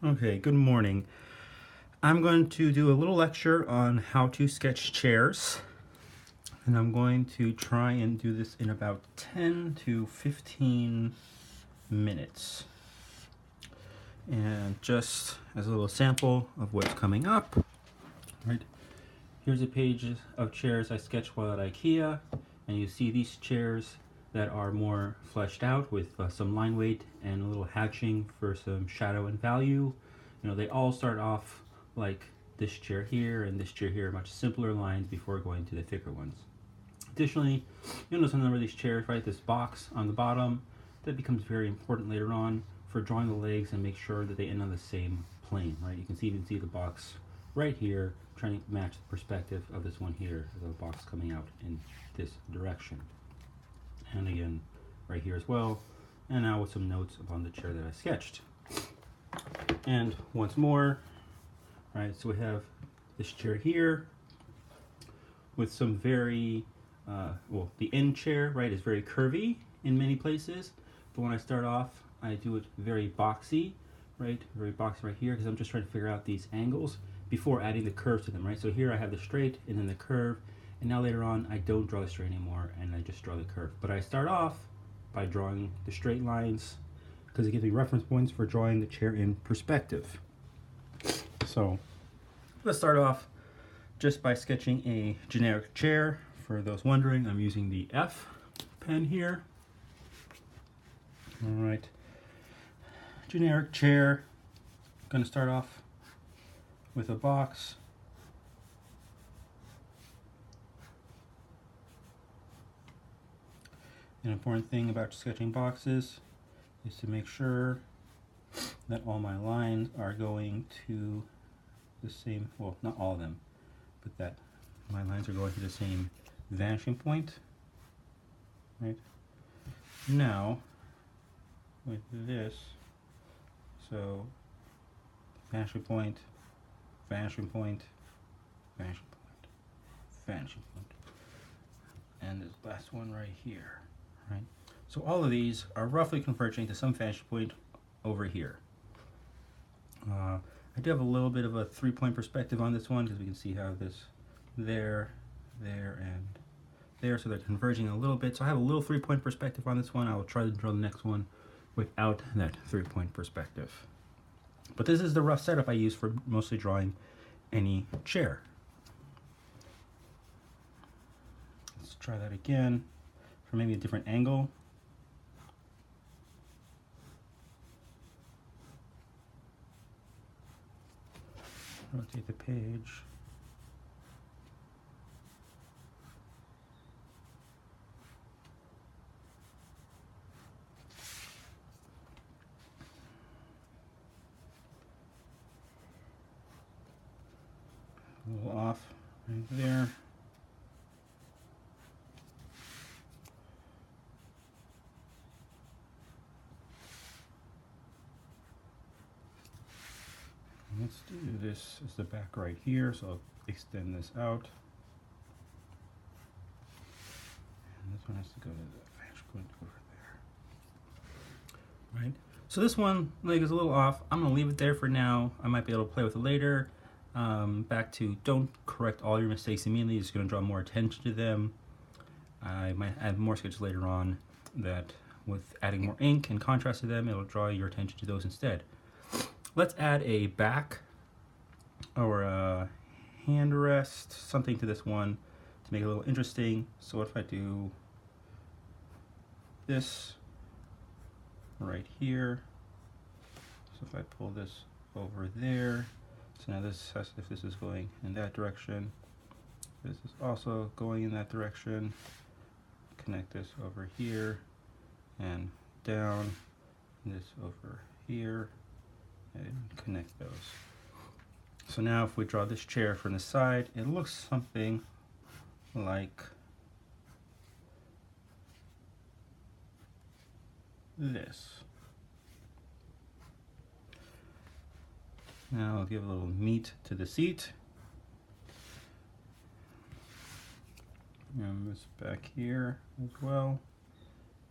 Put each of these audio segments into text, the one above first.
Okay, good morning. I'm going to do a little lecture on how to sketch chairs, and I'm going to try and do this in about 10 to 15 minutes. And just as a little sample of what's coming up, right? Here's a page of chairs I sketched while at IKEA, and you see these chairs that are more fleshed out with some line weight and a little hatching for some shadow and value. You know, they all start off like this chair here and this chair here, much simpler lines before going to the thicker ones. Additionally, you'll notice on a number of these chairs, right, this box on the bottom, that becomes very important later on for drawing the legs and make sure that they end on the same plane, right? You can even see the box right here trying to match the perspective of this one here, the box coming out in this direction. And again, right here as well. And now with some notes upon the chair that I sketched. And once more, right, so we have this chair here with some very, well, the end chair, right, is very curvy in many places. But when I start off, I do it very boxy, right, very boxy right here, because I'm just trying to figure out these angles before adding the curves to them, right? So here I have the straight and then the curve, and now later on I don't draw the straight anymore and I just draw the curve. But I start off by drawing the straight lines because it gives me reference points for drawing the chair in perspective. So let's start off just by sketching a generic chair. For those wondering, I'm using the F pen here. All right, generic chair. Going to start off with a box. An important thing about sketching boxes is to make sure that all my lines are going to the same, well, not all of them, but that my lines are going to the same vanishing point, right? Now, with this, so vanishing point, vanishing point, vanishing point, vanishing point, and this last one right here, right? So all of these are roughly converging to some vanishing point over here. I do have a little bit of a 3-point perspective on this one because we can see how this there, and there, so they're converging a little bit. So I have a little 3-point perspective on this one. I will try to draw the next one without that 3-point perspective. But this is the rough setup I use for mostly drawing any chair. Let's try that again for maybe a different angle. Rotate the page. A little off right there. Let's do this as the back right here, so I'll extend this out. And this one has to go to the vantage point over there. Right? So this one leg is a little off. I'm going to leave it there for now. I might be able to play with it later. Back to don't correct all your mistakes immediately. You're just going to draw more attention to them. I might add more sketches later on that with adding more ink and contrast to them, it'll draw your attention to those instead. Let's add a back or a hand rest, something to this one to make it a little interesting. So what if I do this right here? So if I pull this over there, so now this has, if this is going in that direction, this is also going in that direction. Connect this over here and down, this over here, and connect those. So now if we draw this chair from the side, it looks something like this. Now I'll give a little meat to the seat. And this back here as well,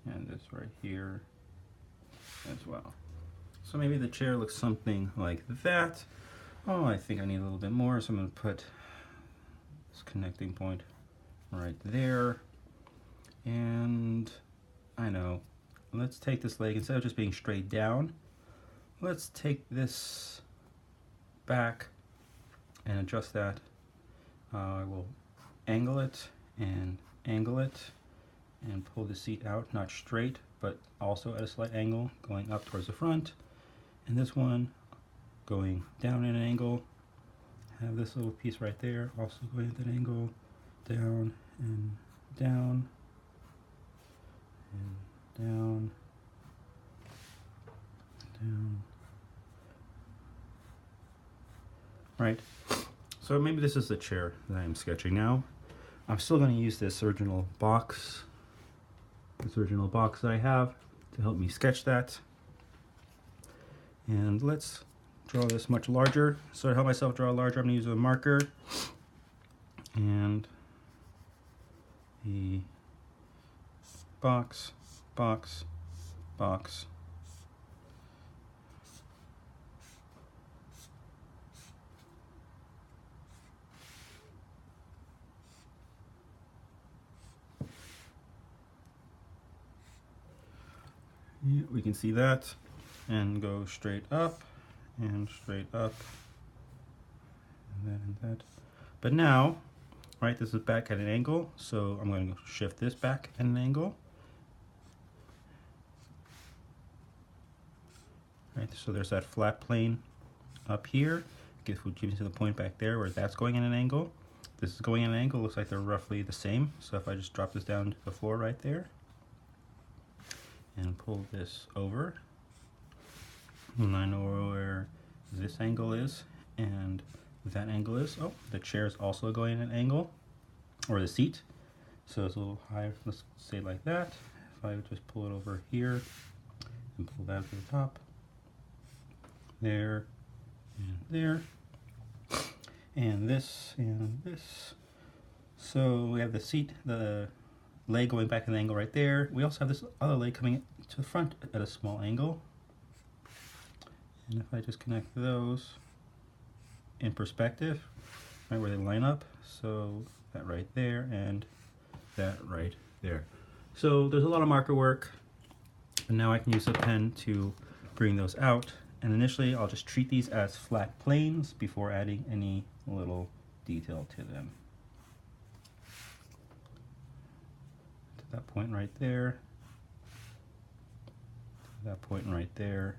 and this right here as well. So maybe the chair looks something like that. Oh, I think I need a little bit more, so I'm going to put this connecting point right there. And I know, let's take this leg, instead of just being straight down, let's take this back and adjust that. I will angle it and pull the seat out, not straight, but also at a slight angle, going up towards the front. And this one going down at an angle. Have this little piece right there, also going at that angle, down and down, and down, down. Right, so maybe this is the chair that I'm sketching now. I'm still going to use this original box that I have to help me sketch that. And let's draw this much larger. So to help myself draw larger, I'm going to use a marker and the box. Yeah, we can see that, and go straight up and straight up, and that and that. But now, right, this is back at an angle, so I'm going to shift this back at an angle. Right, so there's that flat plane up here. Gives me to the point back there where that's going at an angle. This is going at an angle. Looks like they're roughly the same. So if I just drop this down to the floor right there and pull this over, and I know where this angle is and that angle is. Oh, the chair is also going at an angle, or the seat. So it's a little higher. Let's say like that. If I would just pull it over here and pull that to the top, there, and there, and this, and this. So we have the seat, the leg going back at an angle right there. We also have this other leg coming to the front at a small angle. And if I just connect those in perspective, right where they line up, so that right there and that right there. So there's a lot of marker work, and now I can use a pen to bring those out. And initially I'll just treat these as flat planes before adding any little detail to them. To that point right there, to that point right there,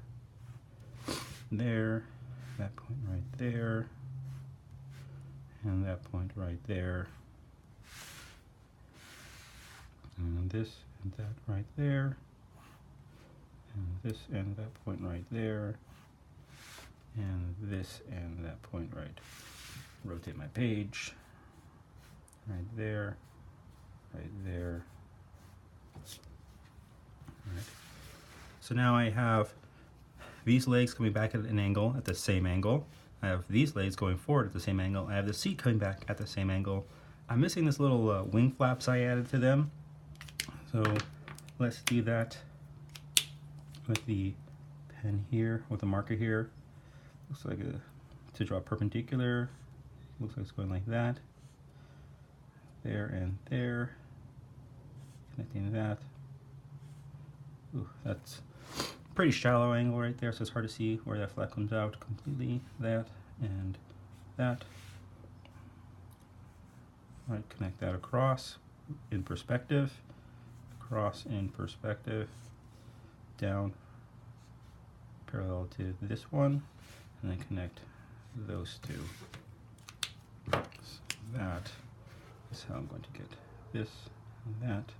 there, that point right there, and that point right there, and this and that right there, and this and that point right there, and this and that point right. Rotate my page, right there, right there. Right. So now I have these legs coming back at an angle, at the same angle. I have these legs going forward at the same angle. I have the seat coming back at the same angle. I'm missing this little wing flaps I added to them. So let's do that with the pen here, with the marker here. Looks like to draw perpendicular. Looks like it's going like that. There and there. Connecting that. Ooh, that's pretty shallow angle right there, so it's hard to see where that flat comes out completely. That and that. All right, connect that across in perspective, across in perspective, down parallel to this one, and then connect those two. So that is how I'm going to get this and that.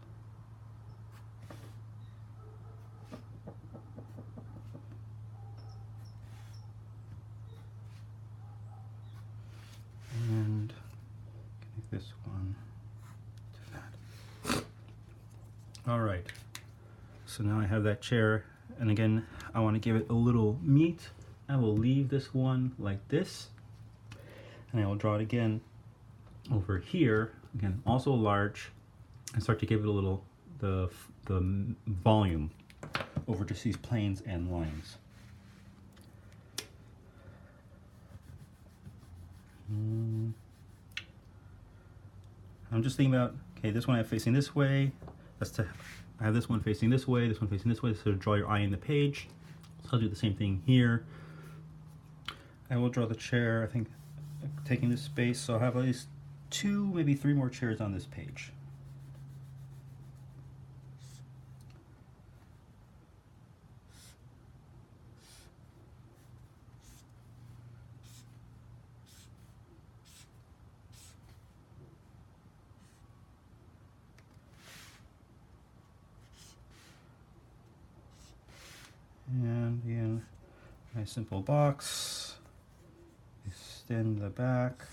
And connect this one to that. All right, so now I have that chair, and again, I want to give it a little meat. I will leave this one like this, and I will draw it again over here, again also large, and start to give it a little the volume over just these planes and lines. I'm just thinking about, okay, this one I have facing this way. I have this one facing this way, this one facing this way, so draw your eye in the page. So I'll do the same thing here. I will draw the chair, I think, taking this space, so I'll have at least 2, maybe 3 more chairs on this page. And again, my simple box, extend the back,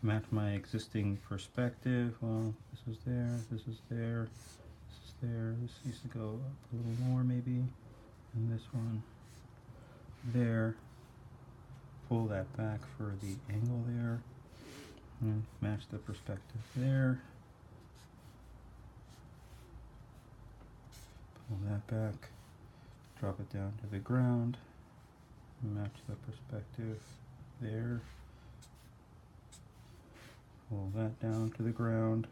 match my existing perspective. Well, this is there, this is there, this is there. This needs to go up a little more maybe, and this one there. Pull that back for the angle there, and match the perspective there. Pull that back, drop it down to the ground, match the perspective there. Pull that down to the ground.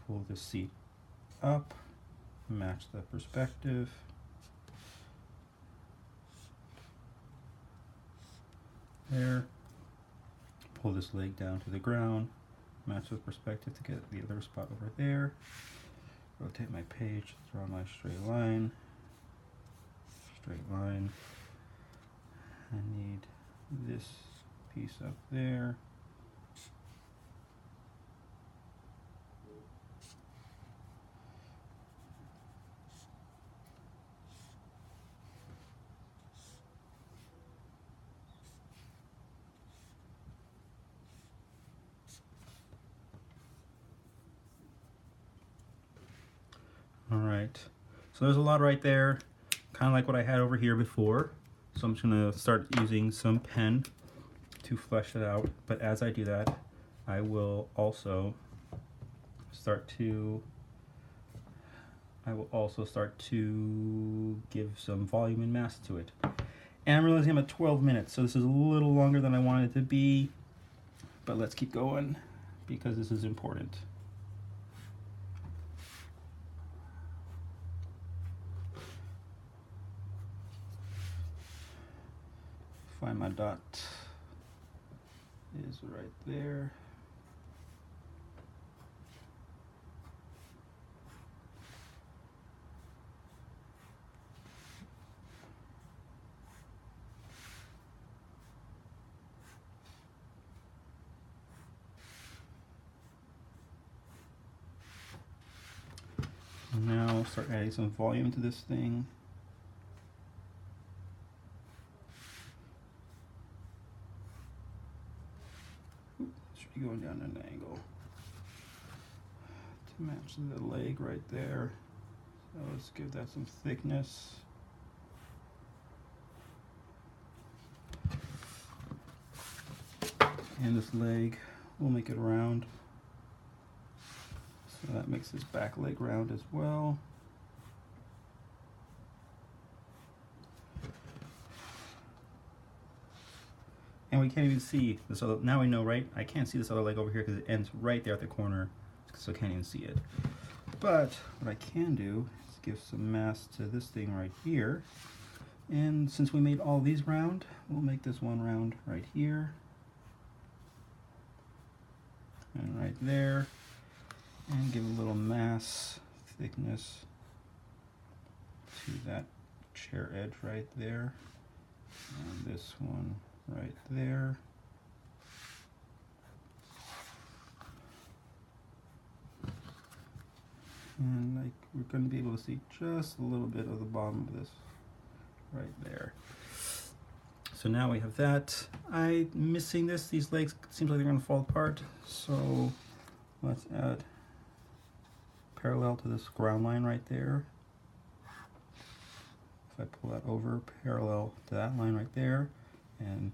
Pull the seat up, match the perspective. There. Pull this leg down to the ground, match the perspective to get the other spot over there. Rotate my page, draw my straight line. Straight line. I need this piece up there. All right, so there's a lot right there, kind of like what I had over here before. So I'm just gonna start using some pen to flesh it out. But as I do that, I will also start to give some volume and mass to it. And I'm realizing I'm at 12 minutes, so this is a little longer than I wanted it to be. But let's keep going because this is important. Find my dot is right there. And now start adding some volume to this thing. Going down at an angle to match the leg right there. So let's give that some thickness. And this leg, we'll make it round. So that makes this back leg round as well. And we can't even see this other, now we know, right? I can't see this other leg over here because it ends right there at the corner, so I can't even see it. But what I can do is give some mass to this thing right here. And since we made all these round, we'll make this one round right here. And right there. And give a little mass, thickness to that chair edge right there. And this one right there. And like we're going to be able to see just a little bit of the bottom of this right there. So now we have that. I'm missing this. These legs seems like they're going to fall apart. So let's add parallel to this ground line right there. If I pull that over parallel to that line right there, and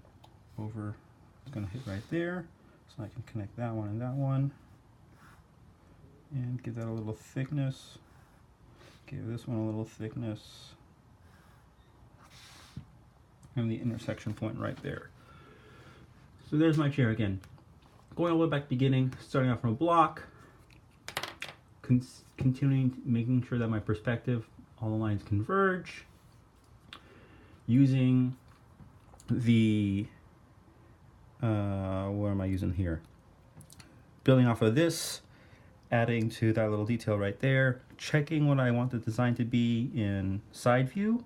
over, it's going to hit right there, so I can connect that one and that one, and give that a little thickness. Give this one a little thickness. and the intersection point right there. So there's my chair again. Going all the way back to the beginning, starting off from a block, continuing, making sure that my perspective, all the lines converge, using the, what am I using here? Building off of this, adding to that little detail right there, checking what I want the design to be in side view,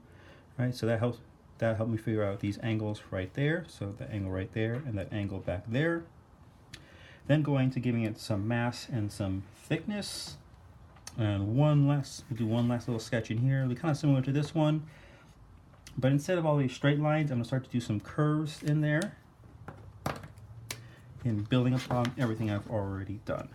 right? So that helped me figure out these angles right there. So the angle right there and that angle back there. Then going to giving it some mass and some thickness. And we'll do one last little sketch in here, kind of similar to this one. But instead of all these straight lines, I'm gonna start to do some curves in there and building upon everything I've already done.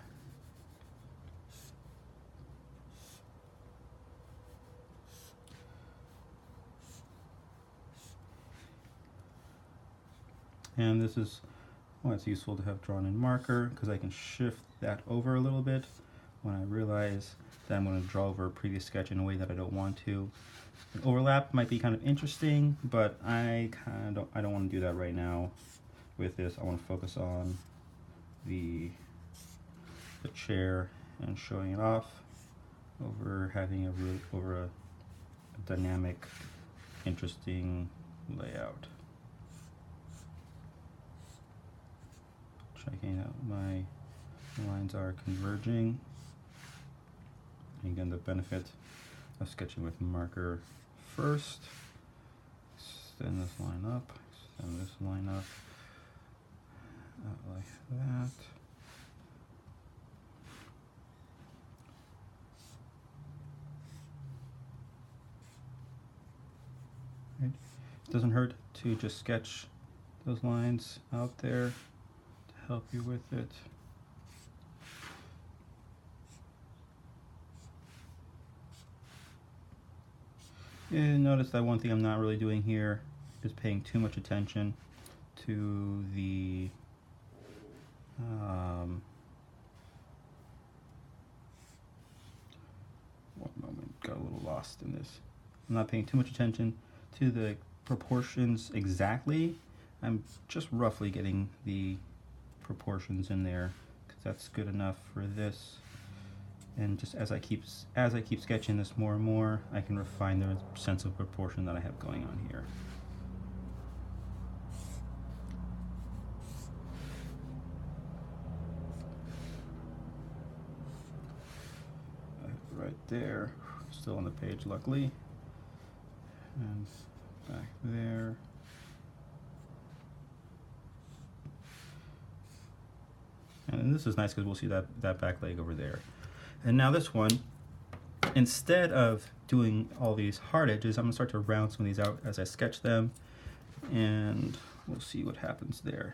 And this is why it's useful to have drawn in marker, because I can shift that over a little bit when I realize that I'm going to draw over a previous sketch in a way that I don't want to. An overlap might be kind of interesting, but I don't want to do that right now with this. I want to focus on the chair and showing it off over having a dynamic, interesting layout. Checking out my lines are converging. Again, the benefit of sketching with marker first. Extend this line up, extend this line up, like that. Right. It doesn't hurt to just sketch those lines out there to help you with it. And notice that one thing I'm not really doing here is paying too much attention to the one moment, got a little lost in this. I'm not paying too much attention to the proportions exactly. I'm just roughly getting the proportions in there because that's good enough for this. And just as I keep sketching this more and more, I can refine the sense of proportion that I have going on here. Right there, still on the page, luckily. And back there. And this is nice because we'll see that back leg over there. And now this one, instead of doing all these hard edges, I'm going to start to round some of these out as I sketch them, and we'll see what happens there.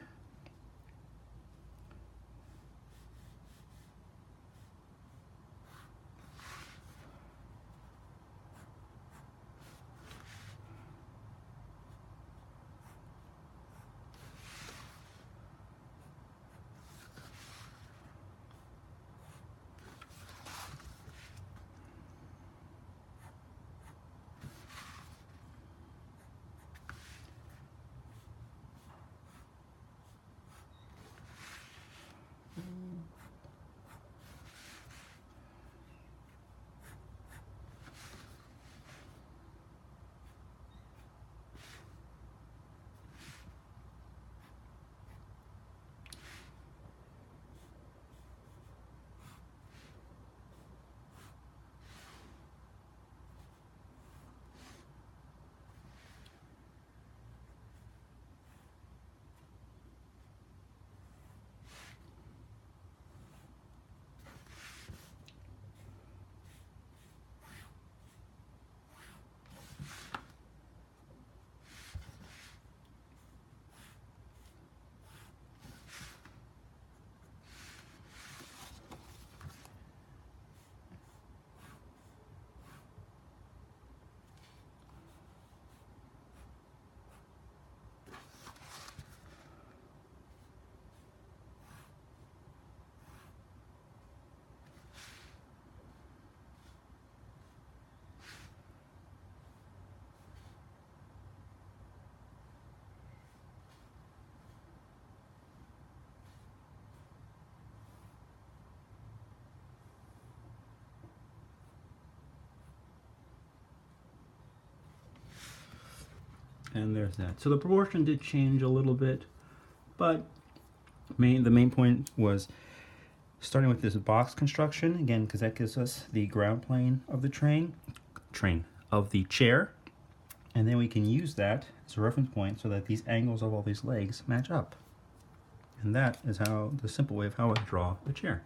And there's that. So the proportion did change a little bit, but the main point was starting with this box construction, again, because that gives us the ground plane of the of the chair, and then we can use that as a reference point so that these angles of all these legs match up. And that is how the simple way of how I draw the chair.